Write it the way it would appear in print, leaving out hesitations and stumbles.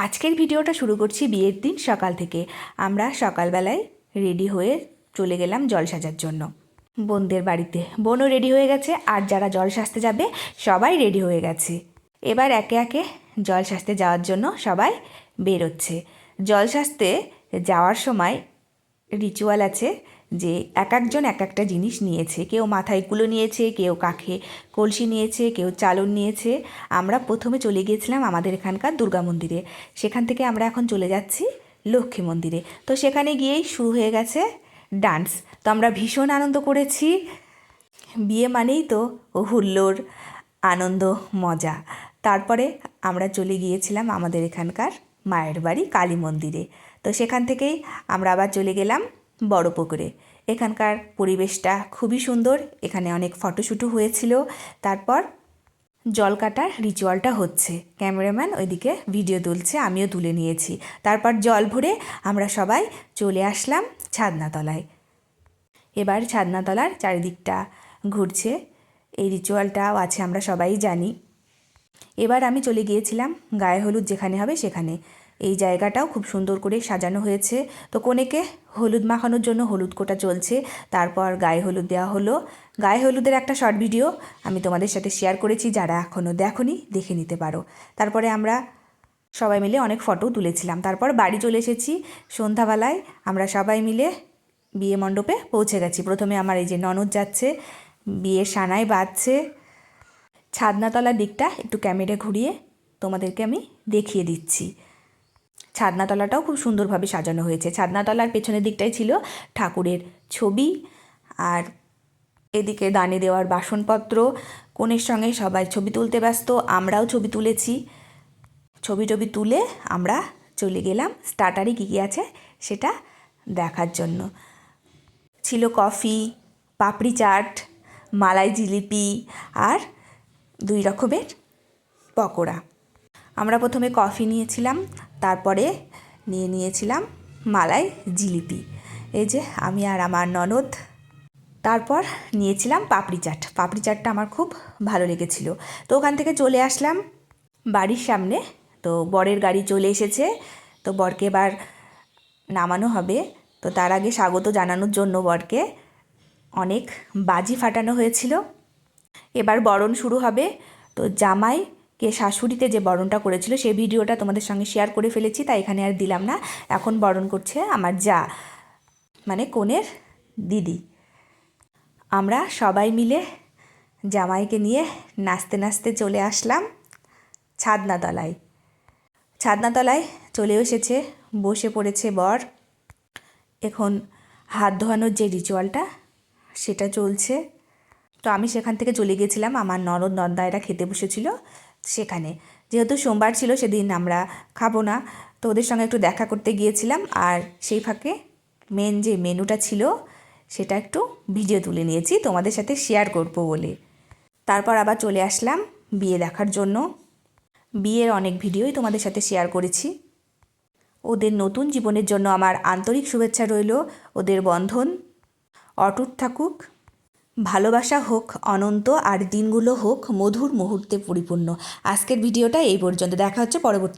আজকের ভিডিওটা শুরু করছি বিয়ের দিন সকাল থেকে। আমরা সকালবেলায় রেডি হয়ে চলে গেলাম জল সাজার জন্য বোনদের বাড়িতে। বোনও রেডি হয়ে গেছে, আর যারা জল সাজতে যাবে সবাই রেডি হয়ে গেছে। এবার একে একে জল সাজতে যাওয়ার জন্য সবাই বেরোচ্ছে। জল সাজতে যাওয়ার সময় রিচুয়াল আছে যে এক একজন এক একটা জিনিস নিয়েছে। কেউ মাথায় কুলো নিয়েছে, কেউ কাঁখে কলসি নিয়েছে, কেউ চালন নিয়েছে। আমরা প্রথমে চলে গিয়েছিলাম আমাদের এখানকার দুর্গা মন্দিরে, সেখান থেকে আমরা এখন চলে যাচ্ছি লক্ষ্মী মন্দিরে। তো সেখানে গিয়েই শুরু হয়ে গেছে ডান্স। তো আমরা ভীষণ আনন্দ করেছি। বিয়ে মানেই তো হুল্লোড়, আনন্দ, মজা। তারপরে আমরা চলে গিয়েছিলাম আমাদের এখানকার মায়ের বাড়ি কালী মন্দিরে। তো সেখান থেকেই আমরা আবার চলে গেলাম বড় পুকুরে। এখানকার পরিবেশটা খুবই সুন্দর, এখানে অনেক ফটোশ্যুটও হয়েছিল। তারপর জল কাটার রিচুয়ালটা হচ্ছে, ক্যামেরাম্যান ওইদিকে ভিডিও তুলছে, আমিও তুলে নিয়েছি। তারপর জল ভরে আমরা সবাই চলে আসলাম ছাদনাতলায়। এবার ছাদনাতলার চারিদিকটা ঘুরছে, এই রিচুয়ালটাও আছে, আমরা সবাই জানি। এবার আমি চলে গিয়েছিলাম গায়ে হলুদ যেখানে হবে সেখানে। এই জায়গাটাও খুব সুন্দর করে সাজানো হয়েছে। তো কনেকে হলুদ মাখানোর জন্য হলুদ কোটা চলছে, তারপর গায়ে হলুদ দেওয়া হলো। গায়ে হলুদের একটা শর্ট ভিডিও আমি তোমাদের সাথে শেয়ার করেছি, যারা এখনও দেখোনি দেখে নিতে পারো। তারপরে আমরা সবাই মিলে অনেক ফটো তুলেছিলাম। তারপর বাড়ি চলে এসেছি। সন্ধ্যাবেলায় আমরা সবাই মিলে বিয়ে মণ্ডপে পৌঁছে গেছি। প্রথমে আমার এই যে ননদ যাচ্ছে, বিয়ের সানাই বাজছে। ছাদনাতলার দিকটা একটু ক্যামেরা ঘুরিয়ে তোমাদেরকে আমি দেখিয়ে দিচ্ছি। ছাদনাতলাটাও খুব সুন্দরভাবে সাজানো হয়েছে। ছাদনাতলার পেছনের দিকটাই ছিল ঠাকুরের ছবি, আর এদিকে দানে দেওয়ার বাসনপত্র। কনের সঙ্গে সবাই ছবি তুলতে ব্যস্ত, আমরাও ছবি তুলেছি। ছবি তুলে আমরা চলে গেলাম স্টার্টারে কী কী আছে সেটা দেখার জন্য। ছিল কফি, পাপড়ি চাট, মালাই জিলিপি আর 2 রকমের পকোড়া। আমরা প্রথমে কফি নিয়েছিলাম, তারপরে নিয়েছিলাম মালাই জিলিপি, এই যে আমি আর আমার ননদ। তারপর নিয়েছিলাম পাপড়ি চাট। পাপড়ি চাটটা আমার খুব ভালো লেগেছিল। তো ওখান থেকে চলে আসলাম বাড়ির সামনে। তো বরের গাড়ি চলে এসেছে, তো বরকে এবার নামানো হবে। তো তার আগে স্বাগত জানানোর জন্য বরকে অনেক বাজি ফাটানো হয়েছিল। এবার বরণ শুরু হবে। তো জামাইকে শাশুড়িতে যে বরণটা করেছিল সেই ভিডিওটা তোমাদের সঙ্গে শেয়ার করে ফেলেছি, তাই এখানে আর দিলাম না। এখন বরণ করছে আমার যা, মানে কনের দিদি। আমরা সবাই মিলে জামাইকে নিয়ে নাচতে নাচতে চলে আসলাম ছাদনাতলায়। ছাদনাতলায় চলে এসেছে, বসে পড়েছে বর। এখন হাত ধোয়ানোর যে রিচুয়ালটা সেটা চলছে। তো আমি সেখান থেকে চলে গেছিলাম, আমার ননদ নন্দায়রা খেতে বসেছিল সেখানে। যেহেতু সোমবার ছিল সেদিন আমরা খাবো না, তো ওদের সঙ্গে একটু দেখা করতে গিয়েছিলাম। আর সেই ফাঁকে মেন যে মেনুটা ছিল সেটা একটু ভিডিও তুলে নিয়েছি তোমাদের সাথে শেয়ার করবো বলে। তারপর আবার চলে আসলাম বিয়ে দেখার জন্য। বিয়ের অনেক ভিডিওই তোমাদের সাথে শেয়ার করেছি। ওদের নতুন জীবনের জন্য আমার আন্তরিক শুভেচ্ছা রইল। ওদের বন্ধন অটুট থাকুক, ভালোবাসা হোক অনন্ত, আর দিনগুলো হোক মধুর মুহূর্তে পরিপূর্ণ। আজকের ভিডিওটা এই পর্যন্ত, দেখা হচ্ছে পরবর্তী।